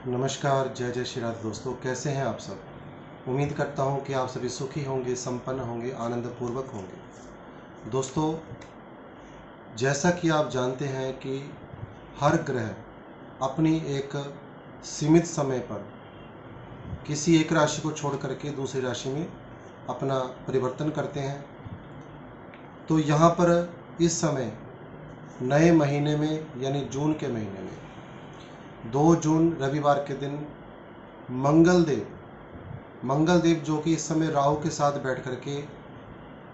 नमस्कार, जय जय श्री राधे दोस्तों। कैसे हैं आप सब? उम्मीद करता हूं कि आप सभी सुखी होंगे, संपन्न होंगे, आनंदपूर्वक होंगे। दोस्तों, जैसा कि आप जानते हैं कि हर ग्रह अपनी एक सीमित समय पर किसी एक राशि को छोड़ करके दूसरी राशि में अपना परिवर्तन करते हैं। तो यहाँ पर इस समय नए महीने में यानी जून के महीने में 2 जून रविवार के दिन मंगल देव जो कि इस समय राहु के साथ बैठ करके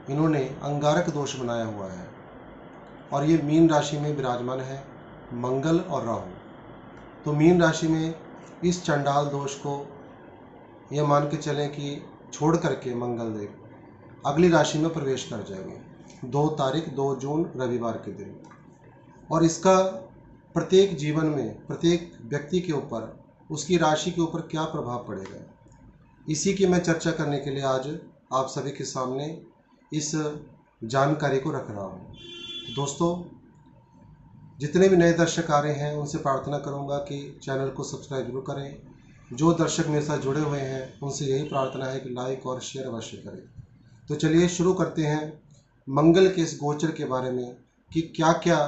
इन्होंने अंगारक दोष बनाया हुआ है और ये मीन राशि में विराजमान है, मंगल और राहु। तो मीन राशि में इस चंडाल दोष को ये मान के चलें कि छोड़ करके मंगल देव अगली राशि में प्रवेश कर जाएंगे 2 जून रविवार के दिन। और इसका प्रत्येक जीवन में प्रत्येक व्यक्ति के ऊपर, उसकी राशि के ऊपर क्या प्रभाव पड़ेगा, इसी की मैं चर्चा करने के लिए आज आप सभी के सामने इस जानकारी को रख रहा हूँ। दोस्तों, जितने भी नए दर्शक आ रहे हैं उनसे प्रार्थना करूँगा कि चैनल को सब्सक्राइब जरूर करें। जो दर्शक मेरे साथ जुड़े हुए हैं उनसे यही प्रार्थना है कि लाइक और शेयर अवश्य करें। तो चलिए शुरू करते हैं मंगल के इस गोचर के बारे में कि क्या क्या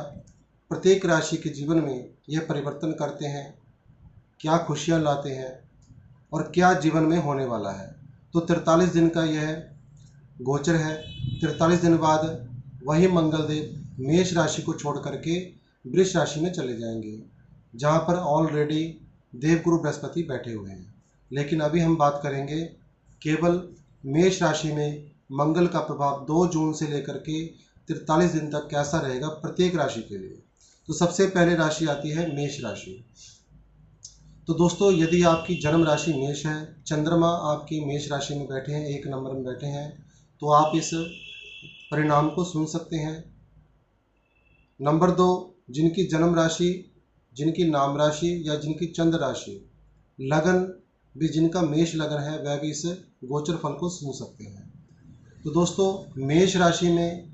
प्रत्येक राशि के जीवन में यह परिवर्तन करते हैं, क्या खुशियाँ लाते हैं और क्या जीवन में होने वाला है। तो 43 दिन का यह गोचर है। 43 दिन बाद वही मंगल देव मेष राशि को छोड़ करके वृष राशि में चले जाएंगे, जहां पर ऑलरेडी देवगुरु बृहस्पति बैठे हुए हैं। लेकिन अभी हम बात करेंगे केवल मेष राशि में मंगल का प्रभाव 2 जून से लेकर के 43 दिन तक कैसा रहेगा प्रत्येक राशि के लिए। तो सबसे पहले राशि आती है मेष राशि। तो दोस्तों, यदि आपकी जन्म राशि मेष है, चंद्रमा आपकी मेष राशि में बैठे हैं, 1 नंबर में बैठे हैं, तो आप इस परिणाम को सुन सकते हैं। नंबर 2, जिनकी जन्म राशि, जिनकी नाम राशि या जिनकी चंद्र राशि, लगन भी जिनका मेष लगन है, वह भी इस गोचर फल को सुन सकते हैं। तो दोस्तों, मेष राशि में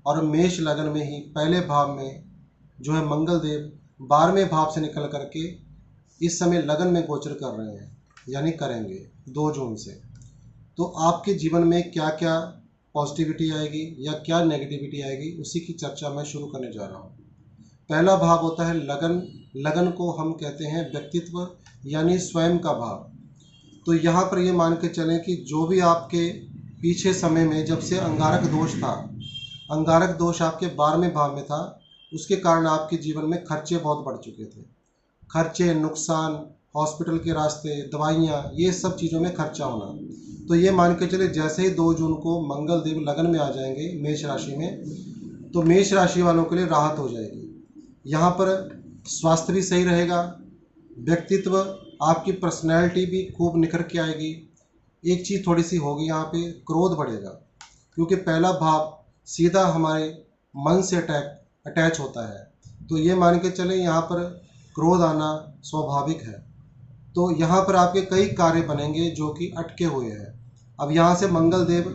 और मेष लगन में ही पहले भाव में जो है मंगल देव 12वें भाव से निकल करके इस समय लगन में गोचर कर रहे हैं, यानी करेंगे 2 जून से। तो आपके जीवन में क्या क्या पॉजिटिविटी आएगी या क्या नेगेटिविटी आएगी, उसी की चर्चा मैं शुरू करने जा रहा हूँ। पहला भाव होता है लगन। लगन को हम कहते हैं व्यक्तित्व यानी स्वयं का भाव। तो यहाँ पर ये मान के चलें कि जो भी आपके पीछे समय में जब से अंगारक दोष था, अंगारक दोष आपके 12वें भाव में था, उसके कारण आपके जीवन में खर्चे बहुत बढ़ चुके थे। खर्चे, नुकसान, हॉस्पिटल के रास्ते, दवाइयाँ, ये सब चीज़ों में खर्चा होना। तो ये मान के चले जैसे ही 2 जून को मंगल देव लगन में आ जाएंगे मेष राशि में, तो मेष राशि वालों के लिए राहत हो जाएगी। यहाँ पर स्वास्थ्य भी सही रहेगा, व्यक्तित्व, आपकी पर्सनैलिटी भी खूब निखर के आएगी। एक चीज़ थोड़ी सी होगी, यहाँ पे क्रोध बढ़ेगा, क्योंकि पहला भाव सीधा हमारे मन से अटैच होता है। तो ये मान के चले यहाँ पर क्रोध आना स्वाभाविक है। तो यहाँ पर आपके कई कार्य बनेंगे जो कि अटके हुए हैं। अब यहाँ से मंगल देव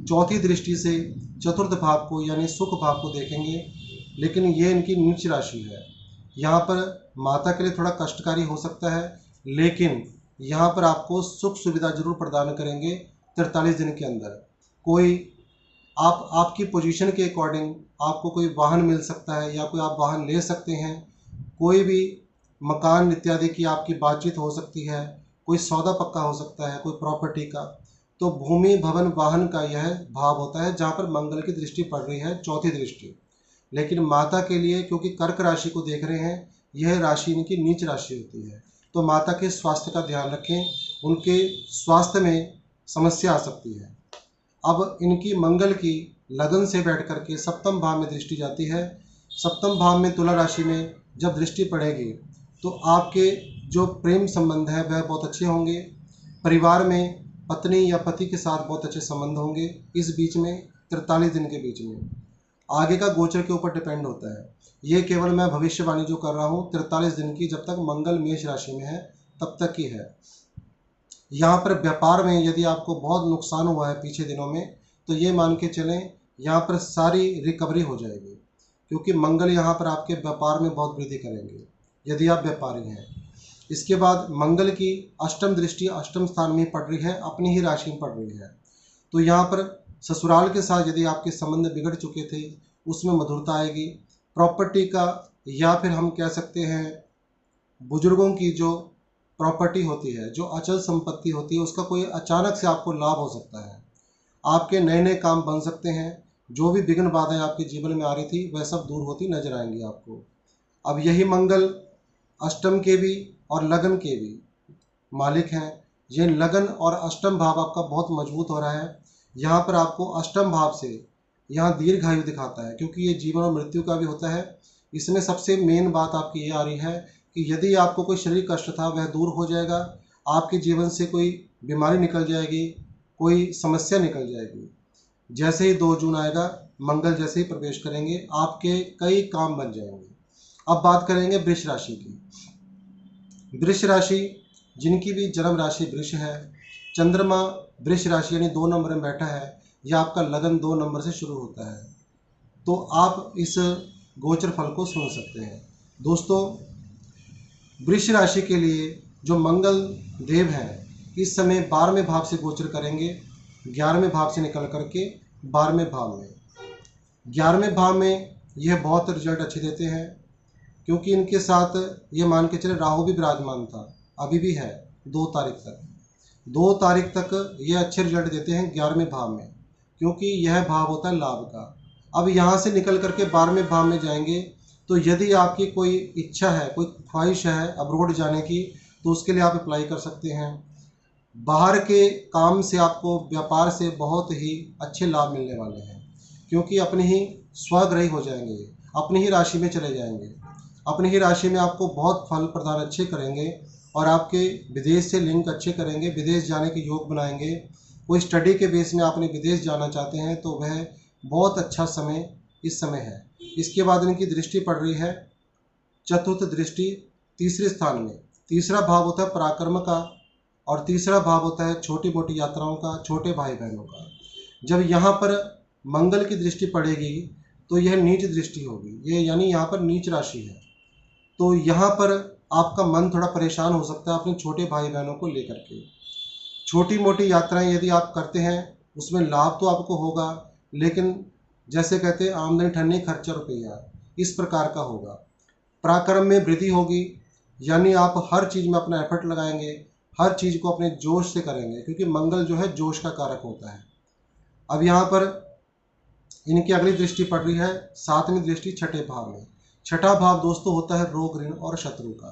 चौथी दृष्टि से चतुर्थ भाव को यानी सुख भाव को देखेंगे, लेकिन ये इनकी नीच राशि है। यहाँ पर माता के लिए थोड़ा कष्टकारी हो सकता है, लेकिन यहाँ पर आपको सुख सुविधा जरूर प्रदान करेंगे 43 दिन के अंदर। कोई आपकी पोजीशन के अकॉर्डिंग आपको कोई वाहन मिल सकता है या कोई आप वाहन ले सकते हैं। कोई भी मकान इत्यादि की आपकी बातचीत हो सकती है, कोई सौदा पक्का हो सकता है, कोई प्रॉपर्टी का। तो भूमि, भवन, वाहन का यह भाव होता है जहाँ पर मंगल की दृष्टि पड़ रही है, चौथी दृष्टि। लेकिन माता के लिए, क्योंकि कर्क राशि को देख रहे हैं, यह राशि इनकी नीच राशि होती है, तो माता के स्वास्थ्य का ध्यान रखें, उनके स्वास्थ्य में समस्या आ सकती है। अब इनकी मंगल की लगन से बैठ करके सप्तम भाव में दृष्टि जाती है। सप्तम भाव में तुला राशि में जब दृष्टि पड़ेगी तो आपके जो प्रेम संबंध है वह बहुत अच्छे होंगे। परिवार में पत्नी या पति के साथ बहुत अच्छे संबंध होंगे इस बीच में 43 दिन के बीच में। आगे का गोचर के ऊपर डिपेंड होता है। ये केवल मैं भविष्यवाणी जो कर रहा हूँ 43 दिन की, जब तक मंगल मेष राशि में है तब तक की है। यहाँ पर व्यापार में यदि आपको बहुत नुकसान हुआ है पीछे दिनों में, तो ये मान के चलें यहाँ पर सारी रिकवरी हो जाएगी, क्योंकि मंगल यहाँ पर आपके व्यापार में बहुत वृद्धि करेंगे यदि आप व्यापारी हैं। इसके बाद मंगल की अष्टम दृष्टि अष्टम स्थान में पड़ रही है, अपनी ही राशि में पड़ रही है। तो यहाँ पर ससुराल के साथ यदि आपके संबंध बिगड़ चुके थे उसमें मधुरता आएगी। प्रॉपर्टी का, या फिर हम कह सकते हैं बुजुर्गों की जो प्रॉपर्टी होती है, जो अचल संपत्ति होती है, उसका कोई अचानक से आपको लाभ हो सकता है। आपके नए नए काम बन सकते हैं। जो भी विघ्न बाधाएं आपके जीवन में आ रही थी वह सब दूर होती नजर आएंगी आपको। अब यही मंगल अष्टम के भी और लगन के भी मालिक हैं। ये लगन और अष्टम भाव आपका बहुत मजबूत हो रहा है। यहाँ पर आपको अष्टम भाव से यहाँ दीर्घायु दिखाता है, क्योंकि ये जीवन और मृत्यु का भी होता है। इसमें सबसे मेन बात आपकी ये आ रही है कि यदि आपको कोई शरीर कष्ट था वह दूर हो जाएगा, आपके जीवन से कोई बीमारी निकल जाएगी, कोई समस्या निकल जाएगी। जैसे ही 2 जून आएगा, मंगल जैसे ही प्रवेश करेंगे, आपके कई काम बन जाएंगे। अब बात करेंगे वृष राशि की। वृष राशि जिनकी भी जन्म राशि वृष है, चंद्रमा वृष राशि यानी 2 नंबर में बैठा है, या आपका लगन 2 नंबर से शुरू होता है, तो आप इस गोचर फल को सुन सकते हैं। दोस्तों, वृष राशि के लिए जो मंगल देव हैं इस समय 12वें भाव से गोचर करेंगे, 11वें भाव से निकल करके 12वें भाव में। 11वें भाव में यह बहुत रिजल्ट अच्छे देते हैं, क्योंकि इनके साथ ये मान के चले राहु भी विराजमान था, अभी भी है 2 तारीख तक। 2 तारीख तक ये अच्छे रिजल्ट देते हैं 11वें भाव में, क्योंकि यह भाव होता है लाभ का। अब यहाँ से निकल करके 12वें भाव में जाएंगे, तो यदि आपकी कोई इच्छा है, कोई ख्वाहिश है अब्रॉड जाने की, तो उसके लिए आप अप्लाई कर सकते हैं। बाहर के काम से आपको, व्यापार से बहुत ही अच्छे लाभ मिलने वाले हैं, क्योंकि अपनी ही स्वग्रही हो जाएंगे, अपनी ही राशि में चले जाएंगे। अपनी ही राशि में आपको बहुत फल प्रदान अच्छे करेंगे, और आपके विदेश से लिंक अच्छे करेंगे, विदेश जाने के योग बनाएंगे। कोई स्टडी के बेस में आपने विदेश जाना चाहते हैं तो वह बहुत अच्छा समय इस समय है। इसके बाद इनकी दृष्टि पड़ रही है, चतुर्थ दृष्टि तीसरे स्थान में। तीसरा भाव होता है पराक्रम का, और तीसरा भाव होता है छोटी मोटी यात्राओं का, छोटे भाई बहनों का। जब यहाँ पर मंगल की दृष्टि पड़ेगी तो यह नीच दृष्टि होगी, ये यानी यहाँ पर नीच राशि है। तो यहाँ पर आपका मन थोड़ा परेशान हो सकता है अपने छोटे भाई बहनों को लेकर के। छोटी मोटी यात्राएं यदि आप करते हैं उसमें लाभ तो आपको होगा, लेकिन जैसे कहते हैं आमदनी ठन्नी खर्चा रुपया, इस प्रकार का होगा। पराक्रम में वृद्धि होगी, यानी आप हर चीज़ में अपना एफर्ट लगाएंगे, हर चीज़ को अपने जोश से करेंगे, क्योंकि मंगल जो है जोश का कारक होता है। अब यहाँ पर इनकी अगली दृष्टि पड़ रही है, 7वीं दृष्टि छठे भाव में। छठा भाव दोस्तों होता है रोग ऋण और शत्रु का।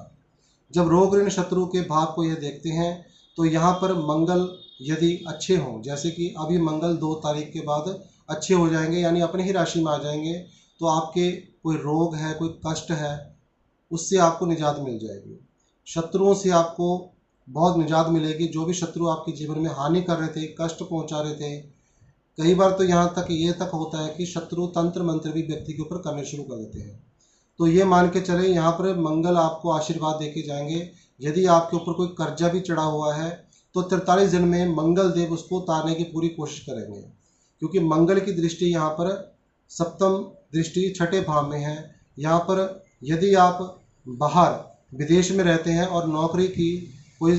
जब रोग ऋण शत्रु के भाव को यह देखते हैं तो यहाँ पर मंगल यदि अच्छे हों, जैसे कि अभी मंगल 2 तारीख के बाद अच्छे हो जाएंगे, यानी अपनी ही राशि में आ जाएंगे, तो आपके कोई रोग है, कोई कष्ट है, उससे आपको निजात मिल जाएगी। शत्रुओं से आपको बहुत निजात मिलेगी। जो भी शत्रु आपके जीवन में हानि कर रहे थे, कष्ट पहुंचा रहे थे, कई बार तो यहाँ तक ये तक होता है कि शत्रु तंत्र मंत्र भी व्यक्ति के ऊपर करने शुरू कर देते हैं। तो ये मान के चले यहाँ पर मंगल आपको आशीर्वाद देके जाएंगे। यदि आपके ऊपर कोई कर्जा भी चढ़ा हुआ है तो 43 दिन में मंगल देव उसको उतारने की पूरी कोशिश करेंगे, क्योंकि मंगल की दृष्टि यहाँ पर सप्तम दृष्टि छठे भाव में है। यहाँ पर यदि आप बाहर विदेश में रहते हैं और नौकरी की कोई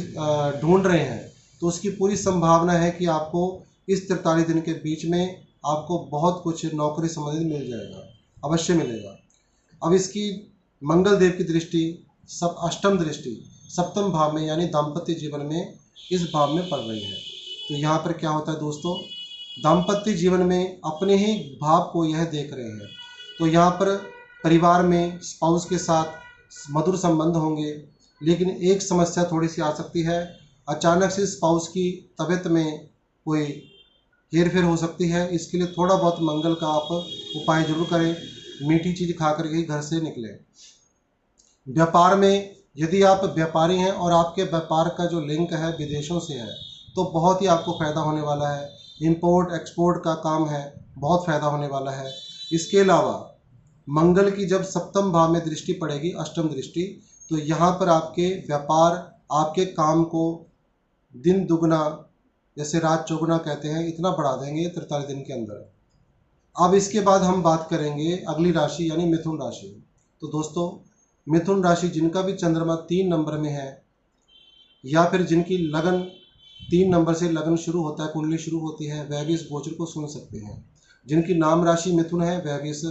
ढूंढ रहे हैं, तो उसकी पूरी संभावना है कि आपको इस 43 दिन के बीच में आपको बहुत कुछ नौकरी संबंधित मिल जाएगा, अवश्य मिलेगा। अब इसकी मंगल देव की दृष्टि अष्टम दृष्टि सप्तम भाव में, यानी दाम्पत्य जीवन में इस भाव में पड़ रही है। तो यहाँ पर क्या होता है दोस्तों, दाम्पत्य जीवन में अपने ही भाव को यह देख रहे हैं, तो यहाँ पर परिवार में स्पाउस के साथ मधुर संबंध होंगे। लेकिन एक समस्या थोड़ी सी आ सकती है, अचानक से स्पाउस की तबीयत में कोई हेर फेर हो सकती है। इसके लिए थोड़ा बहुत मंगल का आप उपाय जरूर करें, मीठी चीज़ खा करके घर से निकलें। व्यापार में यदि आप व्यापारी हैं और आपके व्यापार का जो लिंक है विदेशों से है, तो बहुत ही आपको फ़ायदा होने वाला है। इंपोर्ट एक्सपोर्ट का काम है, बहुत फ़ायदा होने वाला है। इसके अलावा मंगल की जब सप्तम भाव में दृष्टि पड़ेगी, अष्टम दृष्टि, तो यहाँ पर आपके व्यापार, आपके काम को दिन दुगना, जैसे रात चौगुना कहते हैं, इतना बढ़ा देंगे 43 दिन के अंदर। अब इसके बाद हम बात करेंगे अगली राशि यानी मिथुन राशि। तो दोस्तों, मिथुन राशि जिनका भी चंद्रमा 3 नंबर में है, या फिर जिनकी लगन 3 नंबर से लगन शुरू होता है, कुंडली शुरू होती है, वह भी इस गोचर को सुन सकते हैं। जिनकी नाम राशि मिथुन है वह भी इस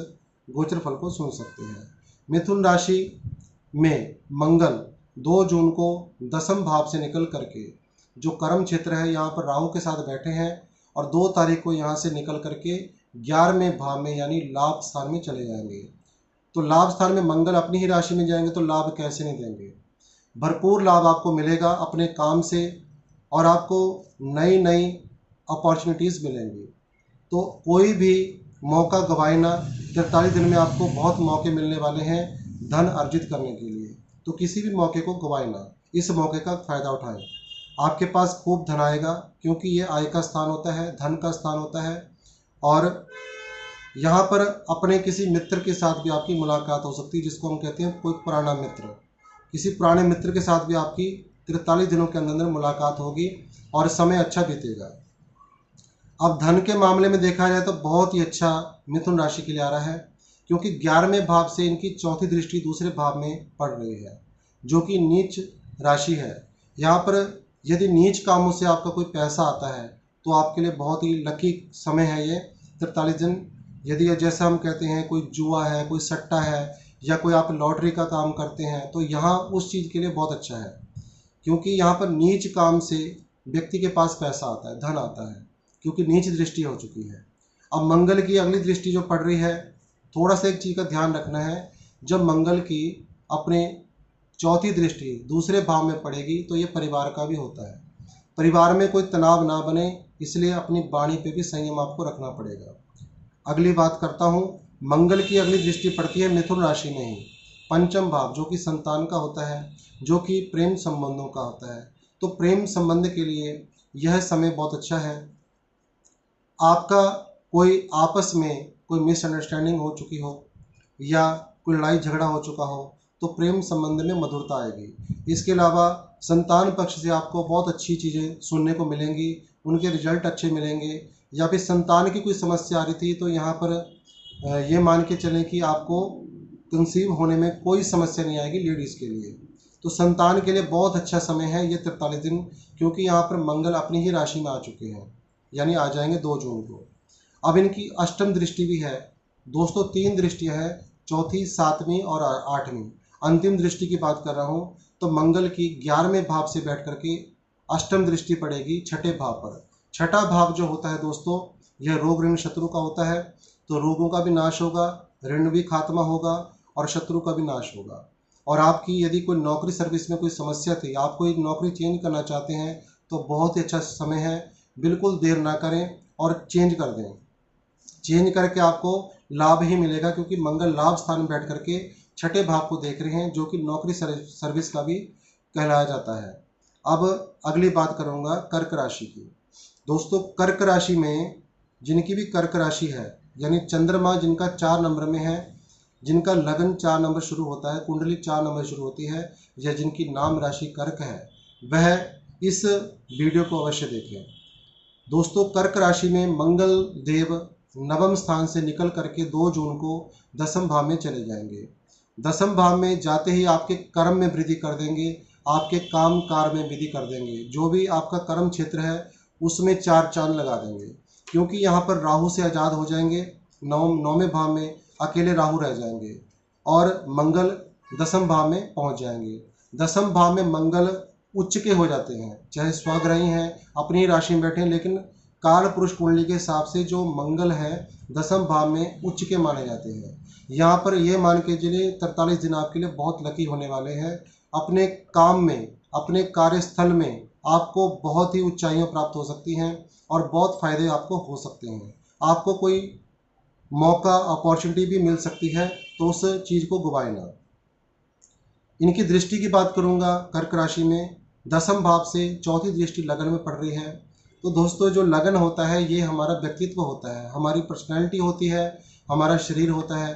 गोचर फल को सुन सकते हैं। मिथुन राशि में मंगल 2 जून को 10वें भाव से निकल करके जो कर्म क्षेत्र है यहाँ पर राहु के साथ बैठे हैं और 2 तारीख को यहाँ से निकल करके 11वें भाव में यानी लाभ स्थान में चले जाएंगे। तो लाभ स्थान में मंगल अपनी ही राशि में जाएंगे तो लाभ कैसे नहीं देंगे, भरपूर लाभ आपको मिलेगा अपने काम से और आपको नई नई अपॉर्चुनिटीज़ मिलेंगी। तो कोई भी मौका गंवाए ना, 43 दिन में आपको बहुत मौके मिलने वाले हैं धन अर्जित करने के लिए। तो किसी भी मौके को गंवाए ना, इस मौके का फ़ायदा उठाएं। आपके पास खूब धन आएगा क्योंकि ये आय का स्थान होता है, धन का स्थान होता है। और यहाँ पर अपने किसी मित्र के साथ भी आपकी मुलाकात हो सकती है, जिसको हम कहते हैं कोई पुराना मित्र। किसी पुराने मित्र के साथ भी आपकी 43 दिनों के अंदर मुलाकात होगी और समय अच्छा बीतेगा। अब धन के मामले में देखा जाए तो बहुत ही अच्छा मिथुन राशि के लिए आ रहा है, क्योंकि 11वें भाव से इनकी चौथी दृष्टि दूसरे भाव में पड़ रही है, जो कि नीच राशि है। यहाँ पर यदि नीच कामों से आपका कोई पैसा आता है तो आपके लिए बहुत ही लकी समय है ये 43 दिन। यदि जैसा हम कहते हैं कोई जुआ है, कोई सट्टा है या कोई आप लॉटरी का काम करते हैं तो यहाँ उस चीज़ के लिए बहुत अच्छा है, क्योंकि यहाँ पर नीच काम से व्यक्ति के पास पैसा आता है, धन आता है, क्योंकि नीच दृष्टि हो चुकी है। अब मंगल की अगली दृष्टि जो पड़ रही है, थोड़ा सा एक चीज़ का ध्यान रखना है, जब मंगल की अपने चौथी दृष्टि दूसरे भाव में पड़ेगी तो ये परिवार का भी होता है। परिवार में कोई तनाव ना बने, इसलिए अपनी वाणी पे भी संयम आपको रखना पड़ेगा। अगली बात करता हूँ, मंगल की अगली दृष्टि पड़ती है मिथुन राशि में ही पंचम भाव, जो कि संतान का होता है, जो कि प्रेम संबंधों का होता है। तो प्रेम संबंध के लिए यह समय बहुत अच्छा है। आपका कोई आपस में कोई मिसअंडरस्टैंडिंग हो चुकी हो या कोई लड़ाई झगड़ा हो चुका हो तो प्रेम संबंध में मधुरता आएगी। इसके अलावा संतान पक्ष से आपको बहुत अच्छी चीज़ें सुनने को मिलेंगी, उनके रिजल्ट अच्छे मिलेंगे। या फिर संतान की कोई समस्या आ रही थी तो यहाँ पर ये मान के चलें कि आपको कंसीव होने में कोई समस्या नहीं आएगी लेडीज़ के लिए। तो संतान के लिए बहुत अच्छा समय है ये 43 दिन, क्योंकि यहाँ पर मंगल अपनी ही राशि में आ चुके हैं, यानी आ जाएंगे 2 जून को। अब इनकी अष्टम दृष्टि भी है दोस्तों, 3 दृष्टियाँ हैं, चौथी, 7वीं और 8वीं। अंतिम दृष्टि की बात कर रहा हूँ तो मंगल की 11वें भाव से बैठ करके अष्टम दृष्टि पड़ेगी 6ठे भाव पर। 6ठा भाव जो होता है दोस्तों, यह रोग ऋण शत्रु का होता है। तो रोगों का भी नाश होगा, ऋण भी खात्मा होगा और शत्रु का भी नाश होगा। और आपकी यदि कोई नौकरी सर्विस में कोई समस्या थी, आप कोई नौकरी चेंज करना चाहते हैं तो बहुत ही अच्छा समय है, बिल्कुल देर ना करें और चेंज कर दें। चेंज करके आपको लाभ ही मिलेगा, क्योंकि मंगल लाभ स्थान में बैठ करके 6ठे भाव को देख रहे हैं, जो कि नौकरी सर्विस का भी कहलाया जाता है। अब अगली बात करूंगा कर्क राशि की। दोस्तों कर्क राशि में जिनकी भी कर्क राशि है, यानी चंद्रमा जिनका 4 नंबर में है, जिनका लगन 4 नंबर शुरू होता है, कुंडली 4 नंबर शुरू होती है, या जिनकी नाम राशि कर्क है, वह इस वीडियो को अवश्य देखें। दोस्तों कर्क राशि में मंगल देव नवम स्थान से निकल करके 2 जून को 10वें भाव में चले जाएंगे। 10वें भाव में जाते ही आपके कर्म में वृद्धि कर देंगे, आपके काम कार में वृद्धि कर देंगे। जो भी आपका कर्म क्षेत्र है उसमें 4 चांद लगा देंगे, क्योंकि यहाँ पर राहु से आज़ाद हो जाएंगे। 9वें भाव में अकेले राहु रह जाएंगे और मंगल 10वें भाव में पहुँच जाएंगे। 10वें भाव में मंगल उच्च के हो जाते हैं, चाहे स्वग्रही हैं, अपनी राशि में बैठे हैं, लेकिन काल पुरुष कुंडली के हिसाब से जो मंगल है 10वें भाव में उच्च के माने जाते हैं। यहाँ पर ये मान के चलिए 43 दिन आपके लिए बहुत लकी होने वाले हैं। अपने काम में, अपने कार्यस्थल में आपको बहुत ही ऊंचाइयाँ प्राप्त हो सकती हैं और बहुत फायदे आपको हो सकते हैं। आपको कोई मौका, अपॉर्चुनिटी भी मिल सकती है, तो उस चीज़ को गंवाए ना। इनकी दृष्टि की बात करूँगा, कर्क राशि में 10वें भाव से चौथी दृष्टि लगन में पड़ रही है। तो दोस्तों जो लगन होता है ये हमारा व्यक्तित्व होता है, हमारी पर्सनैलिटी होती है, हमारा शरीर होता है।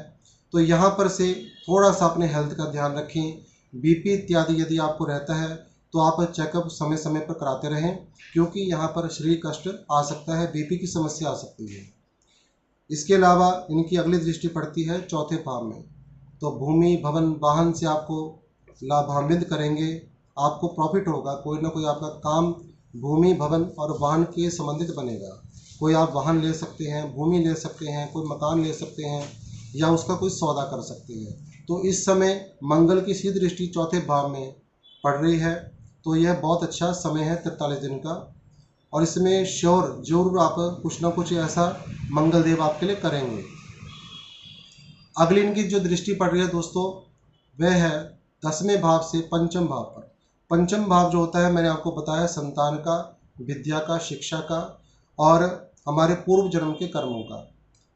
तो यहाँ पर से थोड़ा सा अपने हेल्थ का ध्यान रखें। बीपी इत्यादि यदि आपको रहता है तो आप चेकअप समय समय पर कराते रहें, क्योंकि यहाँ पर शरीर कष्ट आ सकता है, बीपी की समस्या आ सकती है। इसके अलावा इनकी अगली दृष्टि पड़ती है चौथे भाव में, तो भूमि, भवन, वाहन से आपको लाभान्वित करेंगे। आपको प्रॉफिट होगा, कोई ना कोई आपका काम भूमि, भवन और वाहन के संबंधित बनेगा। कोई आप वाहन ले सकते हैं, भूमि ले सकते हैं, कोई मकान ले सकते हैं या उसका कोई सौदा कर सकते हैं। तो इस समय मंगल की सी दृष्टि चौथे भाव में पड़ रही है, तो यह बहुत अच्छा समय है 43 दिन का। और इसमें श्योर जरूर आप कुछ ना कुछ ऐसा मंगल देव आपके लिए करेंगे। अगली इनकी जो दृष्टि पड़ रही है दोस्तों, वह है 10वें भाव से पंचम भाव पर। पंचम भाव जो होता है, मैंने आपको बताया, संतान का, विद्या का, शिक्षा का और हमारे पूर्व जन्म के कर्मों का।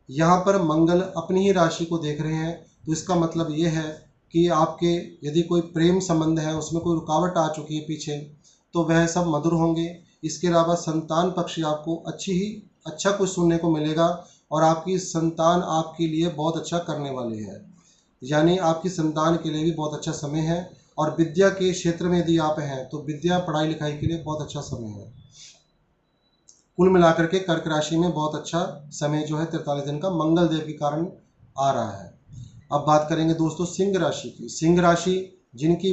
यहाँ पर मंगल अपनी ही राशि को देख रहे हैं, तो इसका मतलब ये है कि आपके यदि कोई प्रेम संबंध है, उसमें कोई रुकावट आ चुकी है पीछे, तो वह सब मधुर होंगे। इसके अलावा संतान पक्ष आपको अच्छा कुछ सुनने को मिलेगा और आपकी संतान आपके लिए बहुत अच्छा करने वाली है, यानी आपकी संतान के लिए भी बहुत अच्छा समय है। और विद्या के क्षेत्र में यदि आप हैं तो विद्या पढ़ाई लिखाई के लिए बहुत अच्छा समय है। कुल मिलाकर के कर्क राशि में बहुत अच्छा समय जो है 43 दिन का मंगल देव के कारण आ रहा है। अब बात करेंगे दोस्तों सिंह राशि की। सिंह राशि जिनके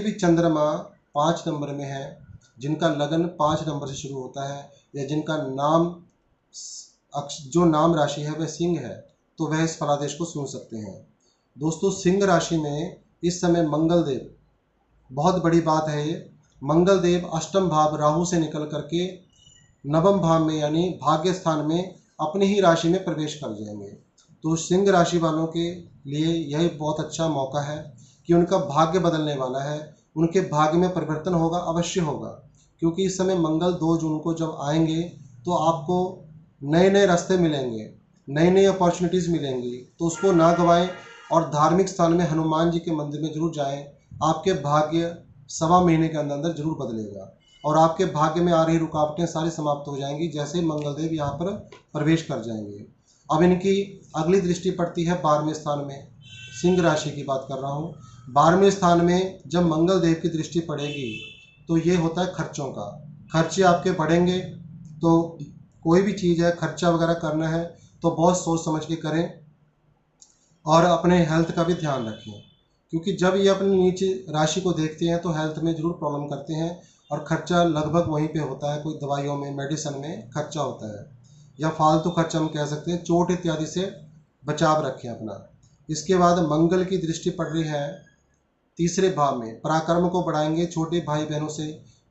भी चंद्रमा 5 नंबर में है, जिनका लगन 5 नंबर से शुरू होता है या जिनका नाम राशि है वह सिंह है, तो वह इस फलादेश को सुन सकते हैं। दोस्तों सिंह राशि में इस समय मंगल देव, बहुत बड़ी बात है ये, मंगल देव अष्टम भाव राहु से निकल करके नवम भाव में यानी भाग्य स्थान में अपनी ही राशि में प्रवेश कर जाएंगे। तो सिंह राशि वालों के लिए यह बहुत अच्छा मौका है कि उनका भाग्य बदलने वाला है, उनके भाग्य में परिवर्तन होगा, अवश्य होगा। क्योंकि इस समय मंगल 2 जून को जब आएंगे तो आपको नए नए रास्ते मिलेंगे, नई नई अपॉर्चुनिटीज़ मिलेंगी, तो उसको ना गंवाएं और धार्मिक स्थान में हनुमान जी के मंदिर में जरूर जाएं। आपके भाग्य 1.25 महीने के अंदर अंदर जरूर बदलेगा और आपके भाग्य में आ रही रुकावटें सारी समाप्त हो जाएंगी जैसे ही मंगलदेव यहाँ पर प्रवेश कर जाएंगे। अब इनकी अगली दृष्टि पड़ती है 12वें स्थान में। सिंह राशि की बात कर रहा हूँ। 12वें स्थान में जब मंगल देव की दृष्टि पड़ेगी तो ये होता है खर्चों का। खर्चे आपके बढ़ेंगे, तो कोई भी चीज़ है, खर्चा वगैरह करना है तो बहुत सोच समझ के करें और अपने हेल्थ का भी ध्यान रखें, क्योंकि जब ये अपनी नीचे राशि को देखते हैं तो हेल्थ में ज़रूर प्रॉब्लम करते हैं और खर्चा लगभग वहीं पे होता है। कोई दवाइयों में, मेडिसिन में खर्चा होता है या फालतू खर्चा हम कह सकते हैं। चोट इत्यादि से बचाव रखें अपना। इसके बाद मंगल की दृष्टि पड़ रही है 3रे भाव में। पराक्रम को बढ़ाएंगे, छोटे भाई बहनों से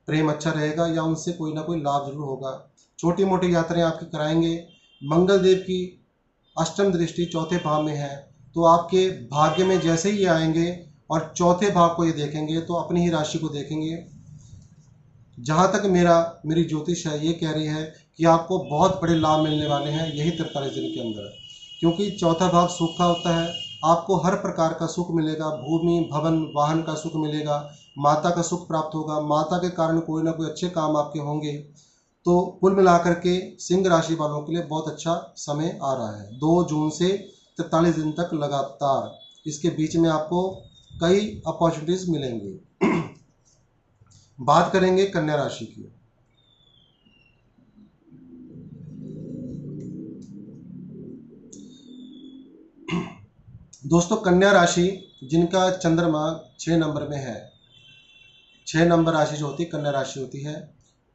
प्रेम अच्छा रहेगा या उनसे कोई ना कोई लाभ जरूर होगा। छोटी मोटी यात्राएं आपकी कराएंगे। मंगल देव की अष्टम दृष्टि चौथे भाव में है, तो आपके भाग्य में जैसे ही ये आएंगे और चौथे भाव को ये देखेंगे तो अपनी ही राशि को देखेंगे। जहाँ तक मेरी ज्योतिष है ये कह रही है कि आपको बहुत बड़े लाभ मिलने वाले हैं यही 43 दिन के अंदर, क्योंकि चौथा भाव सुख का होता है। आपको हर प्रकार का सुख मिलेगा, भूमि, भवन, वाहन का सुख मिलेगा, माता का सुख प्राप्त होगा, माता के कारण कोई ना कोई अच्छे काम आपके होंगे। तो कुल मिलाकर के सिंह राशि वालों के लिए बहुत अच्छा समय आ रहा है 2 जून से 43 दिन तक लगातार। इसके बीच में आपको कई अपॉर्चुनिटीज मिलेंगी। बात करेंगे कन्या राशि की। दोस्तों कन्या राशि जिनका चंद्रमा 6 नंबर में है, 6 नंबर राशि जो होती है कन्या राशि होती है,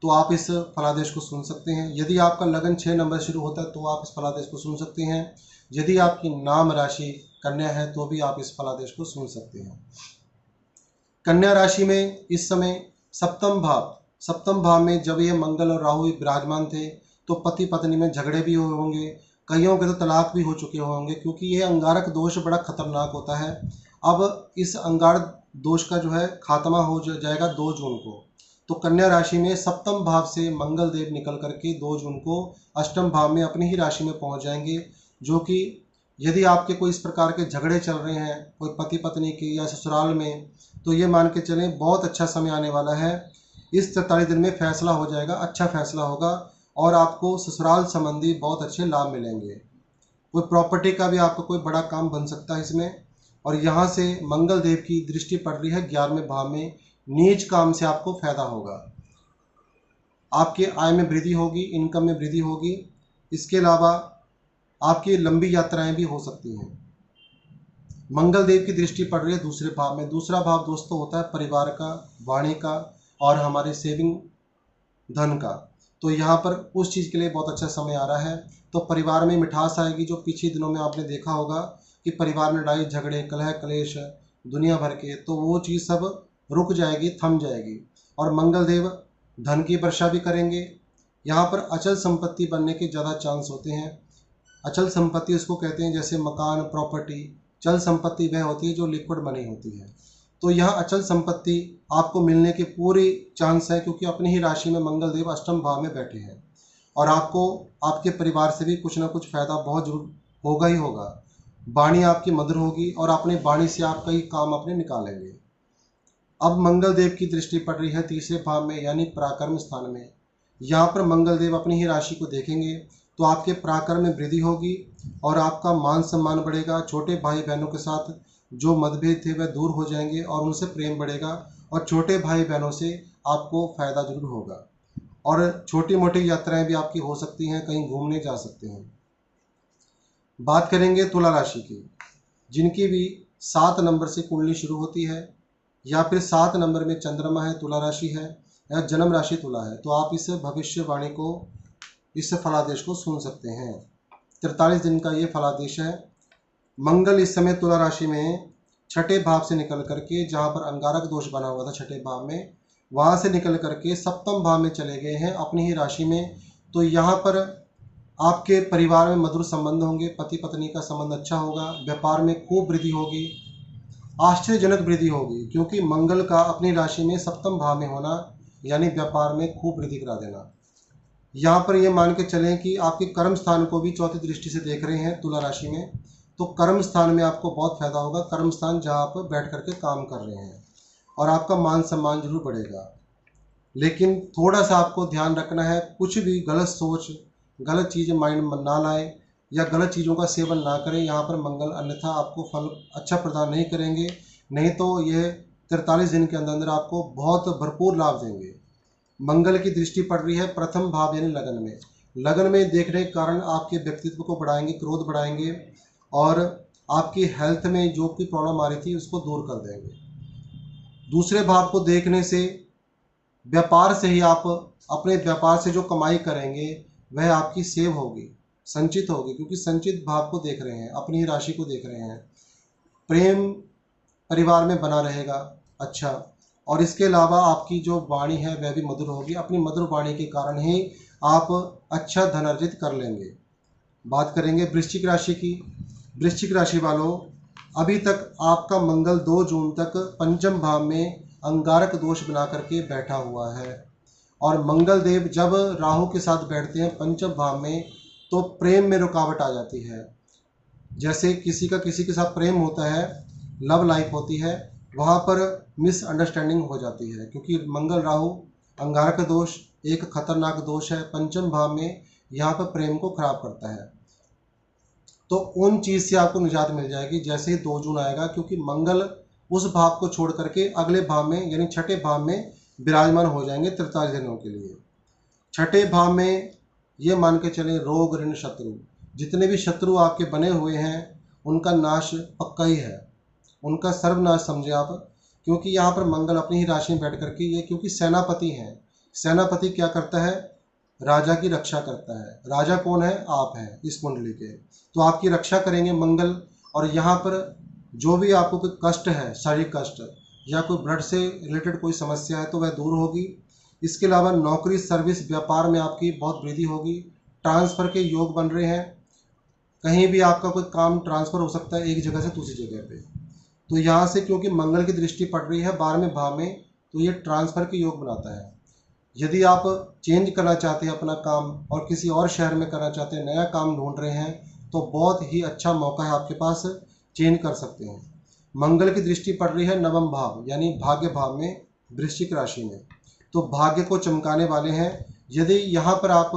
तो आप इस फलादेश को सुन सकते हैं। यदि आपका लगन 6 नंबर शुरू होता है तो आप इस फलादेश को सुन सकते हैं। यदि आपकी नाम राशि कन्या है तो भी आप इस फलादेश को सुन सकते हैं। कन्या राशि में इस समय सप्तम भाव में जब ये मंगल और राहु विराजमान थे तो पति पत्नी में झगड़े भी हुए होंगे, कईयों के तो तलाक भी हो चुके होंगे, क्योंकि ये अंगारक दोष बड़ा खतरनाक होता है। अब इस अंगार दोष का जो है खात्मा हो जाएगा 2 जून को। तो कन्या राशि में सप्तम भाव से मंगल देव निकल करके 2 जून को अष्टम भाव में अपनी ही राशि में पहुंच जाएंगे, जो कि यदि आपके कोई इस प्रकार के झगड़े चल रहे हैं कोई पति पत्नी के या ससुराल में, तो ये मान के चलें बहुत अच्छा समय आने वाला है। इस 43 दिन में फैसला हो जाएगा, अच्छा फैसला होगा और आपको ससुराल संबंधी बहुत अच्छे लाभ मिलेंगे। कोई प्रॉपर्टी का भी आपको कोई बड़ा काम बन सकता है इसमें। और यहाँ से मंगल देव की दृष्टि पड़ रही है 11वें भाव में, नीच काम से आपको फायदा होगा, आपके आय में वृद्धि होगी, इनकम में वृद्धि होगी। इसके अलावा आपकी लंबी यात्राएं भी हो सकती हैं। मंगल देव की दृष्टि पड़ रही है दूसरे भाव में। दूसरा भाव दोस्तों होता है परिवार का, वाणी का और हमारे सेविंग धन का। तो यहाँ पर उस चीज़ के लिए बहुत अच्छा समय आ रहा है। तो परिवार में मिठास आएगी, जो पिछले दिनों में आपने देखा होगा कि परिवार में लड़ाई झगड़े कलह कलेश दुनिया भर के, तो वो चीज़ सब रुक जाएगी, थम जाएगी। और मंगल देव धन की वर्षा भी करेंगे। यहाँ पर अचल संपत्ति बनने के ज़्यादा चांस होते हैं। अचल संपत्ति उसको कहते हैं जैसे मकान, प्रॉपर्टी। चल संपत्ति वह होती है जो लिक्विड मनी होती है। तो यह अचल संपत्ति आपको मिलने के पूरी चांस है, क्योंकि अपनी ही राशि में मंगल देव अष्टम भाव में बैठे हैं। और आपको आपके परिवार से भी कुछ ना कुछ फायदा बहुत जरूर होगा ही होगा। वाणी आपकी मधुर होगी और अपनी वाणी से आप कई काम अपने निकालेंगे। अब मंगल देव की दृष्टि पड़ रही है तीसरे भाव में, यानी पराक्रम स्थान में। यहाँ पर मंगल देव अपनी ही राशि को देखेंगे तो आपके पराक्रम में वृद्धि होगी और आपका मान सम्मान बढ़ेगा। छोटे भाई बहनों के साथ जो मतभेद थे वह दूर हो जाएंगे और उनसे प्रेम बढ़ेगा। और छोटे भाई बहनों से आपको फायदा जरूर होगा। और छोटी मोटी यात्राएं भी आपकी हो सकती हैं, कहीं घूमने जा सकते हैं। बात करेंगे तुला राशि की, जिनकी भी 7 नंबर से कुंडली शुरू होती है या फिर 7 नंबर में चंद्रमा है, तुला राशि है या जन्म राशि तुला है, तो आप इस भविष्यवाणी को, इस फलादेश को सुन सकते हैं। 43 दिन का ये फलादेश है। मंगल इस समय तुला राशि में छठे भाव से निकल करके, जहाँ पर अंगारक दोष बना हुआ था छठे भाव में, वहाँ से निकल करके सप्तम भाव में चले गए हैं अपनी ही राशि में। तो यहाँ पर आपके परिवार में मधुर संबंध होंगे, पति पत्नी का संबंध अच्छा होगा, व्यापार में खूब वृद्धि होगी, आश्चर्यजनक वृद्धि होगी, क्योंकि मंगल का अपनी राशि में सप्तम भाव में होना यानी व्यापार में खूब वृद्धि करा देना। यहाँ पर ये मान के चलें कि आपके कर्म स्थान को भी चौथी दृष्टि से देख रहे हैं तुला राशि में, तो कर्म स्थान में आपको बहुत फायदा होगा। कर्म स्थान जहाँ आप बैठ करके काम कर रहे हैं, और आपका मान सम्मान जरूर बढ़ेगा। लेकिन थोड़ा सा आपको ध्यान रखना है, कुछ भी गलत सोच, गलत चीज़ें माइंड में ना लाएं या गलत चीज़ों का सेवन ना करें यहाँ पर मंगल, अन्यथा आपको फल अच्छा प्रदान नहीं करेंगे। नहीं तो यह 43 दिन के अंदर अंदर आपको बहुत भरपूर लाभ देंगे। मंगल की दृष्टि पड़ रही है प्रथम भाव यानी लगन में। लगन में देखने के कारण आपके व्यक्तित्व को बढ़ाएंगे, क्रोध बढ़ाएंगे और आपकी हेल्थ में जो भी प्रॉब्लम आ रही थी उसको दूर कर देंगे। दूसरे भाव को देखने से व्यापार से ही आप अपने व्यापार से जो कमाई करेंगे वह आपकी सेव होगी, संचित होगी, क्योंकि संचित भाव को देख रहे हैं, अपनी ही राशि को देख रहे हैं। प्रेम परिवार में बना रहेगा अच्छा, और इसके अलावा आपकी जो वाणी है वह भी मधुर होगी। अपनी मधुर वाणी के कारण ही आप अच्छा धन अर्जित कर लेंगे। बात करेंगे वृश्चिक राशि की। वृश्चिक राशि वालों, अभी तक आपका मंगल 2 जून तक पंचम भाव में अंगारक दोष बना करके बैठा हुआ है। और मंगल देव जब राहु के साथ बैठते हैं पंचम भाव में, तो प्रेम में रुकावट आ जाती है। जैसे किसी का किसी के साथ प्रेम होता है, लव लाइफ होती है, वहाँ पर मिसअंडरस्टैंडिंग हो जाती है, क्योंकि मंगल राहु अंगारक दोष एक खतरनाक दोष है पंचम भाव में, यहाँ पर प्रेम को खराब करता है। तो उन चीज़ से आपको निजात मिल जाएगी जैसे ही 2 जून आएगा, क्योंकि मंगल उस भाव को छोड़ करके अगले भाव में यानी छठे भाव में विराजमान हो जाएंगे 43 दिनों के लिए। छठे भाव में ये मान के चलें रोग ऋण शत्रु, जितने भी शत्रु आपके बने हुए हैं उनका नाश पक्का ही है, उनका सर्वनाश समझे आप। क्योंकि यहाँ पर मंगल अपनी ही राशि में बैठ करके, ये क्योंकि सेनापति हैं, सेनापति क्या करता है, राजा की रक्षा करता है। राजा कौन है, आप हैं इस कुंडली के, तो आपकी रक्षा करेंगे मंगल। और यहाँ पर जो भी आपको कोई कष्ट है, शारीरिक कष्ट या कोई ब्लड से रिलेटेड कोई समस्या है तो वह दूर होगी। इसके अलावा नौकरी सर्विस व्यापार में आपकी बहुत वृद्धि होगी। ट्रांसफ़र के योग बन रहे हैं, कहीं भी आपका कोई काम ट्रांसफ़र हो सकता है एक जगह से दूसरी जगह पे। तो यहाँ से क्योंकि मंगल की दृष्टि पड़ रही है 12वें भाव में, तो ये ट्रांसफ़र के योग बनाता है। यदि आप चेंज करना चाहते हैं अपना काम और किसी और शहर में करना चाहते हैं, नया काम ढूंढ रहे हैं, तो बहुत ही अच्छा मौका है आपके पास, चेंज कर सकते हैं। मंगल की दृष्टि पड़ रही है 9वें भाव यानी भाग्य भाव में वृश्चिक राशि में, तो भाग्य को चमकाने वाले हैं। यदि यहाँ पर आप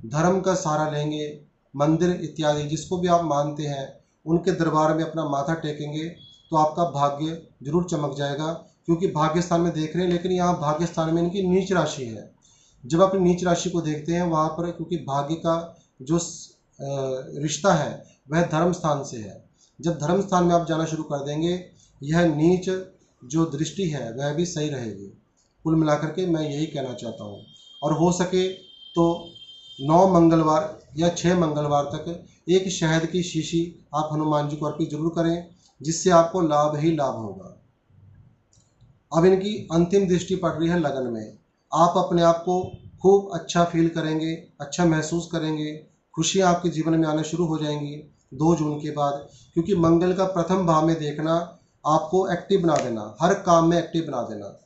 धर्म का सहारा लेंगे, मंदिर इत्यादि जिसको भी आप मानते हैं उनके दरबार में अपना माथा टेकेंगे, तो आपका भाग्य जरूर चमक जाएगा। क्योंकि भाग्य स्थान में देख रहे हैं, लेकिन यहाँ भाग्य स्थान में इनकी नीच राशि है। जब अपनी नीच राशि को देखते हैं वहाँ पर, क्योंकि भाग्य का जो रिश्ता है वह धर्म स्थान से है, जब धर्म स्थान में आप जाना शुरू कर देंगे, यह नीच जो दृष्टि है वह भी सही रहेगी। कुल मिलाकर के मैं यही कहना चाहता हूँ। और हो सके तो 9 मंगलवार या 6 मंगलवार तक एक शहद की शीशी आप हनुमान जी को अर्पित जरूर करें, जिससे आपको लाभ ही लाभ होगा। अब इनकी अंतिम दृष्टि पड़ रही है लगन में। आप अपने आप को खूब अच्छा फील करेंगे, अच्छा महसूस करेंगे, खुशियाँ आपके जीवन में आना शुरू हो जाएंगी 2 जून के बाद, क्योंकि मंगल का प्रथम भाव में देखना आपको एक्टिव बना देना, हर काम में एक्टिव बना देना।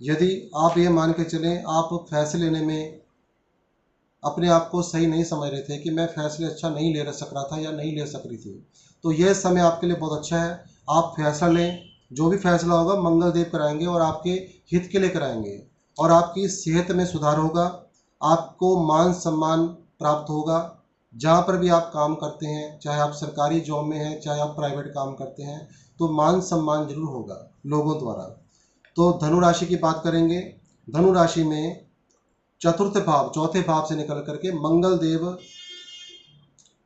यदि आप ये मान के चलें आप फैसले लेने में अपने आप को सही नहीं समझ रहे थे कि मैं फैसले अच्छा नहीं ले सक रहा था या नहीं ले सक रही थी, तो यह समय आपके लिए बहुत अच्छा है। आप फैसला लें, जो भी फैसला होगा मंगल देव कराएंगे और आपके हित के लिए कराएंगे, और आपकी सेहत में सुधार होगा, आपको मान सम्मान प्राप्त होगा। जहाँ पर भी आप काम करते हैं, चाहे आप सरकारी जॉब में हैं, चाहे आप प्राइवेट काम करते हैं, तो मान सम्मान जरूर होगा लोगों द्वारा। तो धनु राशि की बात करेंगे। धनु राशि में चतुर्थ भाव, चौथे भाव से निकल करके मंगल देव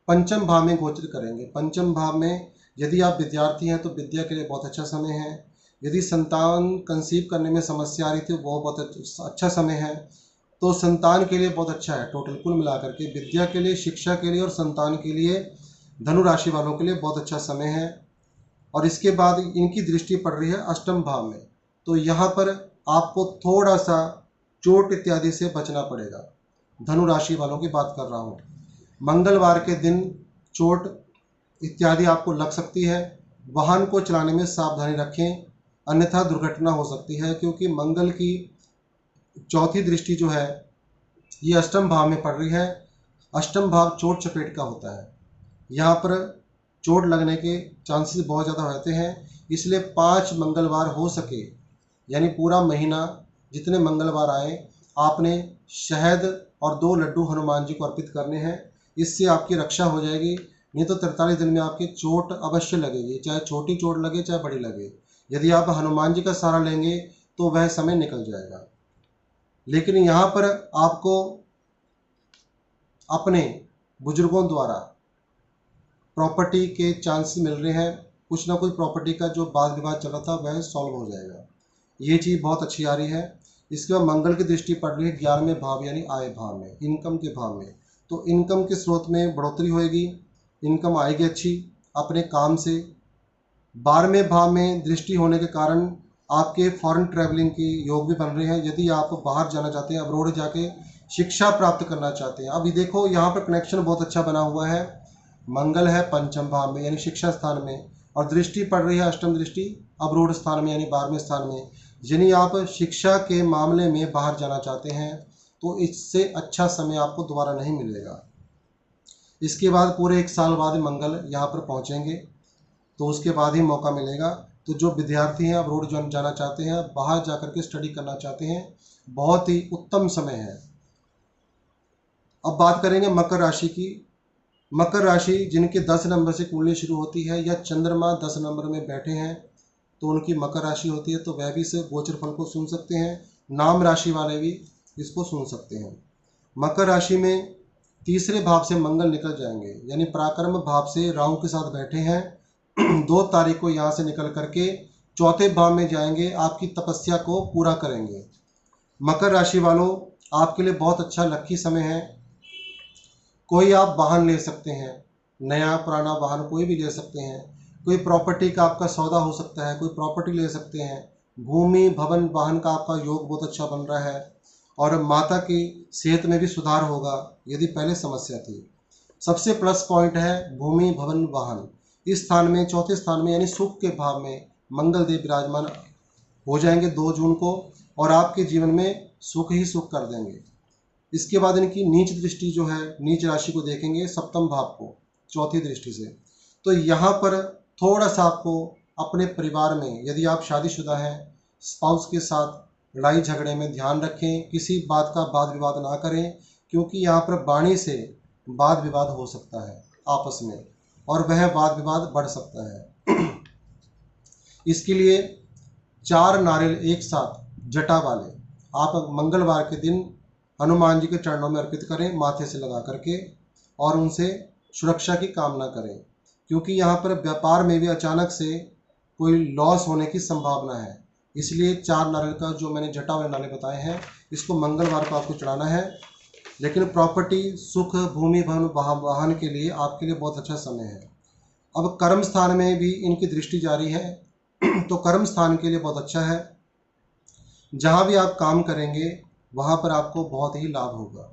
पंचम भाव में गोचर करेंगे। पंचम भाव में यदि आप विद्यार्थी हैं तो विद्या के लिए बहुत अच्छा समय है। यदि संतान कंसीव करने में समस्या आ रही थी वो बहुत अच्छा समय है, तो संतान के लिए बहुत अच्छा है। टोटल कुल मिलाकर के विद्या के लिए, शिक्षा के लिए और संतान के लिए धनु राशि वालों के लिए बहुत अच्छा समय है। और इसके बाद इनकी दृष्टि पड़ रही है अष्टम भाव में, तो यहाँ पर आपको थोड़ा सा चोट इत्यादि से बचना पड़ेगा। धनु राशि वालों की बात कर रहा हूँ। मंगलवार के दिन चोट इत्यादि आपको लग सकती है। वाहन को चलाने में सावधानी रखें, अन्यथा दुर्घटना हो सकती है, क्योंकि मंगल की चौथी दृष्टि जो है ये अष्टम भाव में पड़ रही है। अष्टम भाव चोट चपेट का होता है, यहाँ पर चोट लगने के चांसेस बहुत ज़्यादा रहते हैं। इसलिए 5 मंगलवार हो सके, यानी पूरा महीना जितने मंगलवार आए, आपने शहद और 2 लड्डू हनुमान जी को अर्पित करने हैं। इससे आपकी रक्षा हो जाएगी। नहीं तो 43 दिन में आपकी चोट अवश्य लगेगी, चाहे छोटी चोट लगे चाहे बड़ी लगे। यदि आप हनुमान जी का सहारा लेंगे तो वह समय निकल जाएगा। लेकिन यहाँ पर आपको अपने बुजुर्गों द्वारा प्रॉपर्टी के चांस मिल रहे हैं। कुछ ना कुछ प्रॉपर्टी का जो वाद विवाद चल रहा था वह सॉल्व हो जाएगा, ये चीज़ बहुत अच्छी आ रही है। इसके बाद मंगल की दृष्टि पड़ रही है 11वें भाव यानी आय भाव में, इनकम के भाव में। तो इनकम के स्रोत में बढ़ोतरी होएगी, इनकम आएगी अच्छी अपने काम से। 12वें भाव में दृष्टि होने के कारण आपके फॉरेन ट्रैवलिंग के योग भी बन रहे हैं। यदि आप बाहर जाना चाहते हैं, अब्रोड जाके शिक्षा प्राप्त करना चाहते हैं। अभी देखो यहाँ पर कनेक्शन बहुत अच्छा बना हुआ है। मंगल है पंचम भाव में यानी शिक्षा स्थान में, और दृष्टि पड़ रही है अष्टम दृष्टि अब्रोड स्थान में यानी 12वें स्थान में। यानी आप शिक्षा के मामले में बाहर जाना चाहते हैं तो इससे अच्छा समय आपको दोबारा नहीं मिलेगा। इसके बाद पूरे 1 साल बाद मंगल यहाँ पर पहुँचेंगे, तो उसके बाद ही मौका मिलेगा। तो जो विद्यार्थी हैं अब्रोड जाना चाहते हैं, बाहर जाकर के स्टडी करना चाहते हैं, बहुत ही उत्तम समय है। अब बात करेंगे मकर राशि की। मकर राशि जिनके 10 नंबर से कुंडली शुरू होती है या चंद्रमा 10 नंबर में बैठे हैं तो उनकी मकर राशि होती है, तो वह भी इस गोचर फल को सुन सकते हैं। नाम राशि वाले भी इसको सुन सकते हैं। मकर राशि में तीसरे भाव से मंगल निकल जाएंगे, यानी पराक्रम भाव से राहु के साथ बैठे हैं। 2 तारीख को यहाँ से निकल करके चौथे भाव में जाएंगे, आपकी तपस्या को पूरा करेंगे। मकर राशि वालों, आपके लिए बहुत अच्छा लकी समय है। कोई आप वाहन ले सकते हैं, नया पुराना वाहन कोई भी ले सकते हैं। कोई प्रॉपर्टी का आपका सौदा हो सकता है, कोई प्रॉपर्टी ले सकते हैं। भूमि भवन वाहन का आपका योग बहुत अच्छा बन रहा है, और माता की सेहत में भी सुधार होगा यदि पहले समस्या थी। सबसे प्लस पॉइंट है भूमि भवन वाहन। इस स्थान में, चौथे स्थान में यानी सुख के भाव में मंगल देव विराजमान हो जाएंगे 2 जून को, और आपके जीवन में सुख ही सुख कर देंगे। इसके बाद इनकी नीच दृष्टि जो है, नीच राशि को देखेंगे सप्तम भाव को चौथी दृष्टि से। तो यहाँ पर थोड़ा सा आपको अपने परिवार में, यदि आप शादीशुदा हैं, स्पाउस के साथ लड़ाई झगड़े में ध्यान रखें। किसी बात का वाद विवाद ना करें, क्योंकि यहाँ पर वाणी से वाद विवाद हो सकता है आपस में, और वह वाद विवाद बढ़ सकता है। इसके लिए 4 नारियल एक साथ जटा वाले आप मंगलवार के दिन हनुमान जी के चरणों में अर्पित करें, माथे से लगा करके, और उनसे सुरक्षा की कामना करें। क्योंकि यहाँ पर व्यापार में भी अचानक से कोई लॉस होने की संभावना है। इसलिए 4 नारियल का जो मैंने जटा वाले नारियल बताए हैं, इसको मंगलवार को आपको चढ़ाना है। लेकिन प्रॉपर्टी, सुख, भूमि, भवन, वाहन के लिए आपके लिए बहुत अच्छा समय है। अब कर्म स्थान में भी इनकी दृष्टि जारी है तो कर्म स्थान के लिए बहुत अच्छा है। जहाँ भी आप काम करेंगे वहाँ पर आपको बहुत ही लाभ होगा।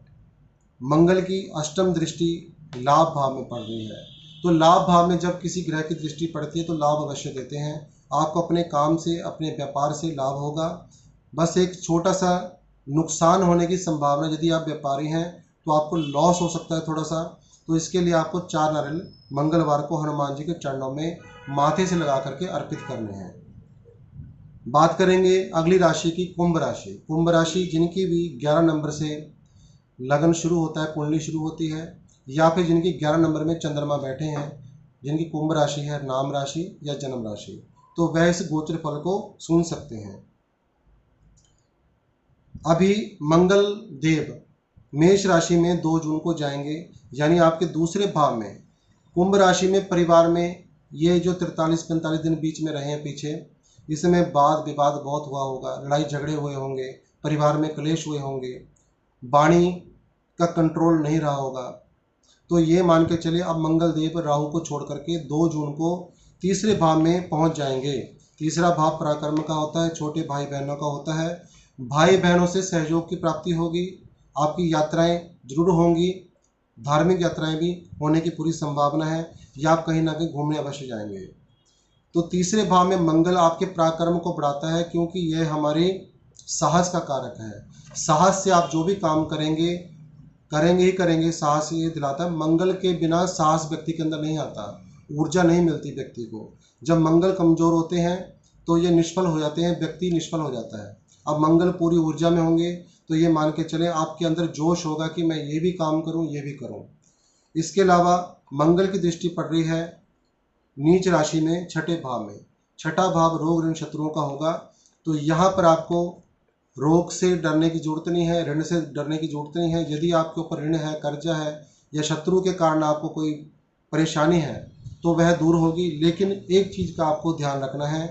मंगल की अष्टम दृष्टि लाभ भाव में पड़ रही है, तो लाभ भाव में जब किसी ग्रह की दृष्टि पड़ती है तो लाभ अवश्य देते हैं। आपको अपने काम से, अपने व्यापार से लाभ होगा। बस एक छोटा सा नुकसान होने की संभावना, यदि आप व्यापारी हैं तो आपको लॉस हो सकता है थोड़ा सा। तो इसके लिए आपको 4 नारियल मंगलवार को हनुमान जी के चरणों में माथे से लगा करके अर्पित करने हैं। बात करेंगे अगली राशि की, कुंभ राशि। कुंभ राशि जिनकी भी 11 नंबर से लगन शुरू होता है, कुंडली शुरू होती है, या फिर जिनकी 11 नंबर में चंद्रमा बैठे हैं, जिनकी कुंभ राशि है, नाम राशि या जन्म राशि, तो वह इस गोचर फल को सुन सकते हैं। अभी मंगल देव मेष राशि में 2 जून को जाएंगे, यानी आपके दूसरे भाव में। कुंभ राशि में परिवार में ये जो 43-45 दिन बीच में रहे हैं पीछे, इसमें वाद विवाद बहुत हुआ होगा, लड़ाई झगड़े हुए होंगे, परिवार में क्लेश हुए होंगे, वाणी का कंट्रोल नहीं रहा होगा। तो ये मान के चले अब मंगल देव राहु को छोड़ करके 2 जून को तीसरे भाव में पहुंच जाएंगे। तीसरा भाव पराक्रम का होता है, छोटे भाई बहनों का होता है। भाई बहनों से सहयोग की प्राप्ति होगी, आपकी यात्राएं जरूर होंगी, धार्मिक यात्राएं भी होने की पूरी संभावना है, या आप कहीं ना कहीं घूमने अवश्य जाएंगे। तो तीसरे भाव में मंगल आपके पराक्रम को बढ़ाता है, क्योंकि यह हमारे साहस का कारक है। साहस से आप जो भी काम करेंगे ही करेंगे, साहस ये दिलाता है। मंगल के बिना साहस व्यक्ति के अंदर नहीं आता, ऊर्जा नहीं मिलती व्यक्ति को। जब मंगल कमजोर होते हैं तो ये निष्फल हो जाते हैं, व्यक्ति निष्फल हो जाता है। अब मंगल पूरी ऊर्जा में होंगे तो ये मान के चले आपके अंदर जोश होगा कि मैं ये भी काम करूं, ये भी करूं। इसके अलावा मंगल की दृष्टि पड़ रही है नीच राशि में, छठे भाव में। छठा भाव रोग ऋण शत्रुओं का होगा, तो यहाँ पर आपको रोग से डरने की जरूरत नहीं है, ऋण से डरने की जरूरत नहीं है। यदि आपके ऊपर ऋण है, कर्जा है, या शत्रु के कारण आपको कोई परेशानी है तो वह दूर होगी। लेकिन एक चीज़ का आपको ध्यान रखना है,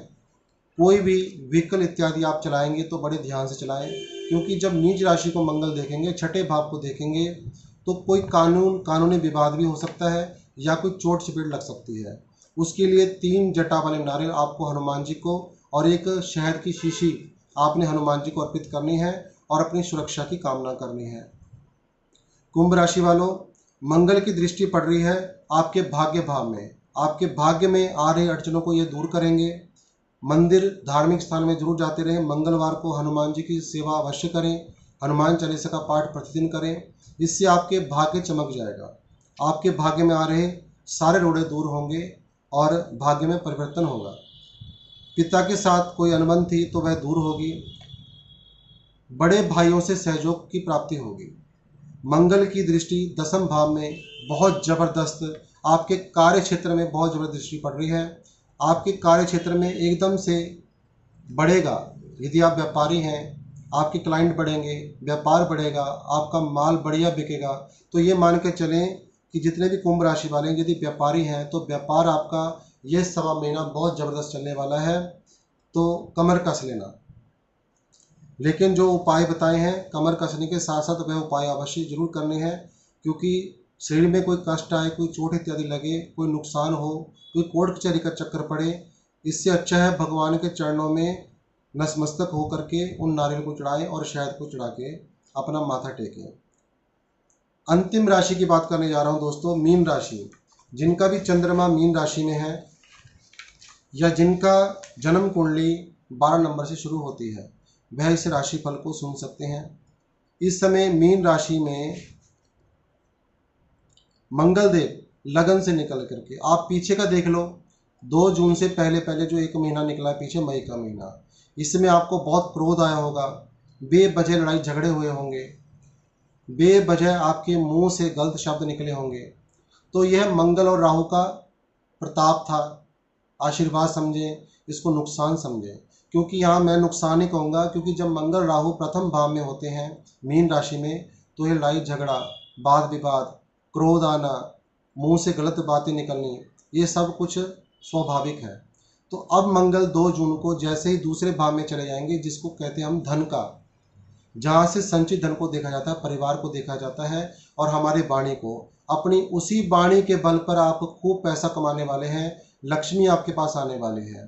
कोई भी व्हीकल इत्यादि आप चलाएंगे तो बड़े ध्यान से चलाएं, क्योंकि जब नीच राशि को मंगल देखेंगे, छठे भाव को देखेंगे, तो कोई कानूनी विवाद भी हो सकता है, या कोई चोट चपेट लग सकती है। उसके लिए 3 जटा वाले नारियल आपको हनुमान जी को और एक शहद की शीशी आपने हनुमान जी को अर्पित करनी है और अपनी सुरक्षा की कामना करनी है। कुंभ राशि वालों, मंगल की दृष्टि पड़ रही है आपके भाग्य भाव में। आपके भाग्य में आ रही अड़चनों को ये दूर करेंगे। मंदिर, धार्मिक स्थान में जरूर जाते रहें। मंगलवार को हनुमान जी की सेवा अवश्य करें, हनुमान चालीसा का पाठ प्रतिदिन करें, इससे आपके भाग्य चमक जाएगा। आपके भाग्य में आ रहे सारे रोड़े दूर होंगे और भाग्य में परिवर्तन होगा। पिता के साथ कोई अनबन थी तो वह दूर होगी। बड़े भाइयों से सहयोग की प्राप्ति होगी। मंगल की दृष्टि 10वें भाव में बहुत जबरदस्त आपके कार्य क्षेत्र में बहुत जबरदस्त दृष्टि पड़ रही है। आपके कार्य क्षेत्र में एकदम से बढ़ेगा। यदि आप व्यापारी हैं, आपके क्लाइंट बढ़ेंगे, व्यापार बढ़ेगा, आपका माल बढ़िया बिकेगा। तो ये मान के चलें कि जितने भी कुंभ राशि वाले हैं, यदि व्यापारी हैं तो व्यापार आपका ये 1.25 महीना बहुत ज़बरदस्त चलने वाला है, तो कमर कस लेना। लेकिन जो उपाय बताए हैं, कमर कसने के साथ साथ वह उपाय अवश्य जरूर करने हैं, क्योंकि शरीर में कोई कष्ट आए, कोई चोट इत्यादि लगे, कोई नुकसान हो, कोई कोर्ट कचहरी का चक्कर पड़े, इससे अच्छा है भगवान के चरणों में नतमस्तक होकर के उन नारियल को चढ़ाएं और शहद को चढ़ा के अपना माथा टेकें। अंतिम राशि की बात करने जा रहा हूं दोस्तों, मीन राशि। जिनका भी चंद्रमा मीन राशि में है या जिनका जन्म कुंडली 12 नंबर से शुरू होती है, वह इस राशि फल को सुन सकते हैं। इस समय मीन राशि में मंगल देव लगन से निकल करके, आप पीछे का देख लो, 2 जून से पहले जो एक महीना निकला है पीछे, मई का महीना, इसमें आपको बहुत क्रोध आया होगा, बेवजह लड़ाई झगड़े हुए होंगे, बेवजह आपके मुंह से गलत शब्द निकले होंगे। तो यह मंगल और राहु का प्रताप था, आशीर्वाद समझें, इसको नुकसान समझें। क्योंकि यहाँ मैं नुकसान ही कहूँगा, क्योंकि जब मंगल राहु प्रथम भाव में होते हैं मीन राशि में, तो ये लड़ाई झगड़ा, वाद विवाद, क्रोध आना, मुंह से गलत बातें निकलनी, ये सब कुछ स्वाभाविक है। तो अब मंगल 2 जून को जैसे ही दूसरे भाव में चले जाएंगे, जिसको कहते हैं हम धन का, जहाँ से संचित धन को देखा जाता है, परिवार को देखा जाता है और हमारी वाणी को, अपनी उसी वाणी के बल पर आप खूब पैसा कमाने वाले हैं, लक्ष्मी आपके पास आने वाली है,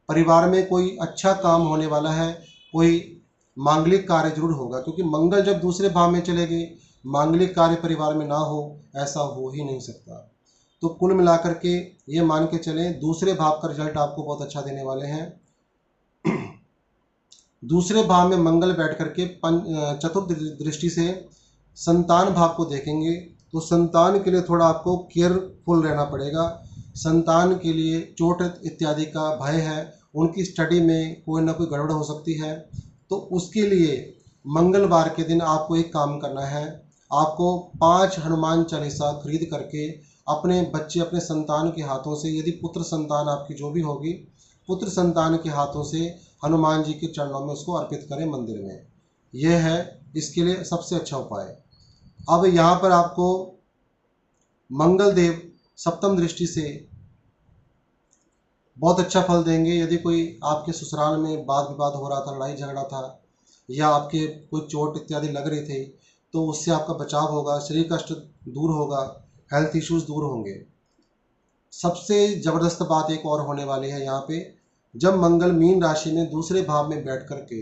परिवार में कोई अच्छा काम होने वाला है, कोई मांगलिक कार्य जरूर होगा, क्योंकि मंगल जब दूसरे भाव में चले गए, मांगलिक कार्य परिवार में ना हो ऐसा हो ही नहीं सकता। तो कुल मिलाकर के ये मान के चलें, दूसरे भाव का रिजल्ट आपको बहुत अच्छा देने वाले हैं। दूसरे भाव में मंगल बैठ करके चतुर्थ दृष्टि से संतान भाव को देखेंगे, तो संतान के लिए थोड़ा आपको केयरफुल रहना पड़ेगा। संतान के लिए चोट इत्यादि का भय है, उनकी स्टडी में कोई ना कोई गड़बड़ हो सकती है। तो उसके लिए मंगलवार के दिन आपको एक काम करना है, आपको 5 हनुमान चालीसा खरीद करके अपने बच्चे, अपने संतान के हाथों से, यदि पुत्र संतान आपकी जो भी होगी, पुत्र संतान के हाथों से हनुमान जी के चरणों में उसको अर्पित करें मंदिर में। यह है इसके लिए सबसे अच्छा उपाय। अब यहाँ पर आपको मंगल देव सप्तम दृष्टि से बहुत अच्छा फल देंगे। यदि कोई आपके ससुराल में वाद विवाद हो रहा था, लड़ाई झगड़ा था, या आपके कोई चोट इत्यादि लग रही थी, तो उससे आपका बचाव होगा, शरीर कष्ट दूर होगा, हेल्थ इश्यूज दूर होंगे। सबसे ज़बरदस्त बात एक और होने वाली है यहाँ पे, जब मंगल मीन राशि में दूसरे भाव में बैठ करके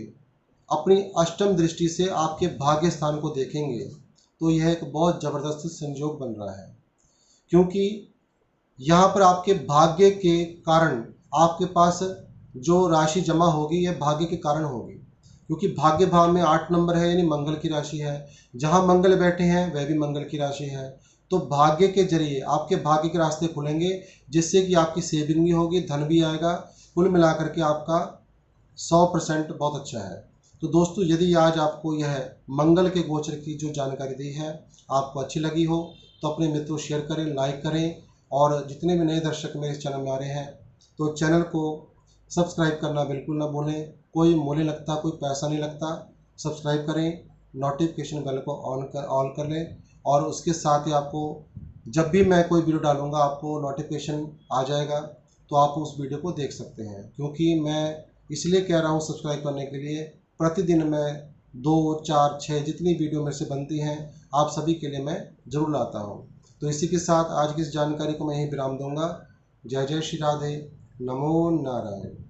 अपनी अष्टम दृष्टि से आपके भाग्य स्थान को देखेंगे, तो यह एक बहुत ज़बरदस्त संयोग बन रहा है, क्योंकि यहाँ पर आपके भाग्य के कारण आपके पास जो राशि जमा होगी, यह भाग्य के कारण होगी, क्योंकि भाग्य भाव में 8 नंबर है, यानी मंगल की राशि है। जहाँ मंगल बैठे हैं वह भी मंगल की राशि है। तो भाग्य के जरिए आपके भाग्य के रास्ते खुलेंगे, जिससे कि आपकी सेविंग भी होगी, धन भी आएगा। कुल मिलाकर के आपका 100% बहुत अच्छा है। तो दोस्तों, यदि आज आपको यह मंगल के गोचर की जो जानकारी दी है आपको अच्छी लगी हो, तो अपने मित्रों शेयर करें, लाइक करें, और जितने भी नए दर्शक मेरे चैनल में आ रहे हैं, तो चैनल को सब्सक्राइब करना बिल्कुल ना भूलें। कोई मूल्य लगता, कोई पैसा नहीं लगता। सब्सक्राइब करें, नोटिफिकेशन बेल को ऑन कर लें, और उसके साथ ही आपको जब भी मैं कोई वीडियो डालूंगा आपको नोटिफिकेशन आ जाएगा, तो आप उस वीडियो को देख सकते हैं। क्योंकि मैं इसलिए कह रहा हूँ सब्सक्राइब करने के लिए, प्रतिदिन मैं 2, 4, 6 जितनी वीडियो मेरे से बनती हैं आप सभी के लिए मैं ज़रूर लाता हूँ। तो इसी के साथ आज की इस जानकारी को मैं यहीं विराम दूंगा। जय जय श्री राधे, नमो नारायण।